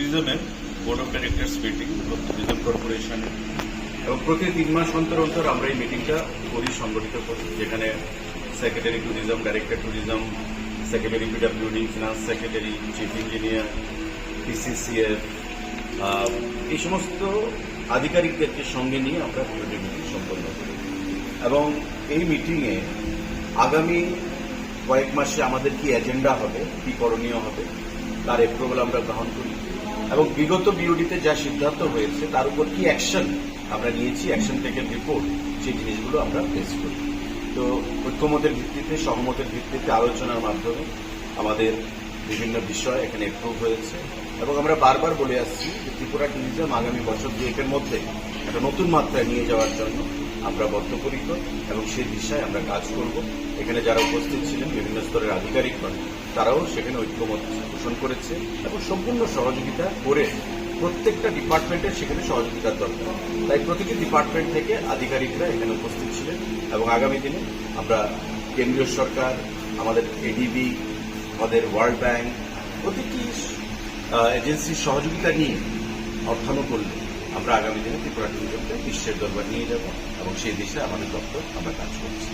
ট্যুরিজমের board of directors meeting tourism corporation এবং প্রতি 3 মাস অন্তর অন্তর আমরা এই মিটিংটা করি, সংগঠিত করি, যেখানে secretary tourism, director tourism, secretary PWD, finance secretary, chief engineer, PCCF, এই সমস্ত আধিকারিকদেরকে সঙ্গে নিয়ে আমরা বিওডি মিটিং সম্পন্ন করি। এবং এই মিটিংয়ে আগামী কয়েক মাসে আমাদের কি এজেন্ডা হবে, কি করণীয় হবে, তার অ্যাপ্রুভাল আমরা গ্রহণ করি এবং বিগত বিওডিতে যা সিদ্ধান্ত হয়েছে তার উপর কি অ্যাকশন আমরা নিয়েছি, অ্যাকশন টেকের রিপোর্ট, সেই জিনিসগুলো আমরা পেশ করি। তো ঐক্যমতের ভিত্তিতে, সহমতের ভিত্তিতে আলোচনার মাধ্যমে আমাদের বিভিন্ন বিষয় এখানে অ্যাপ্রুভ হয়েছে এবং আমরা বারবার বলে আসছি যে ত্রিপুরা ট্যুরিজম আগামী বছর দুয়েকের মধ্যে একটা নতুন মাত্রায় নিয়ে যাওয়ার জন্য আমরা বদ্ধপরিকর এবং সেই দিশায় আমরা কাজ করব। এখানে যারা উপস্থিত ছিলেন বিভিন্ন স্তরের আধিকারিকগণ, তারাও সেখানে ঐক্যমত পোষণ করেছে এবং সম্পূর্ণ সহযোগিতা করে প্রত্যেকটা ডিপার্টমেন্টের সেখানে সহযোগিতার দরকার। তাই প্রতিটি ডিপার্টমেন্ট থেকে আধিকারিকরা এখানে উপস্থিত ছিলেন এবং আগামী দিনে আমরা কেন্দ্রীয় সরকার, আমাদের এডিবি, আমাদের ওয়ার্ল্ড ব্যাংক, প্রতিটি এজেন্সির সহযোগিতা নিয়ে অর্থানুকূল্যে আমরা আগামী দিনে ত্রিপুরা ট্যুরিজমকে বিশ্বের দরবার নিয়ে যাব এবং সেই দিশায় আমাদের দপ্তর আমরা কাজ করছি।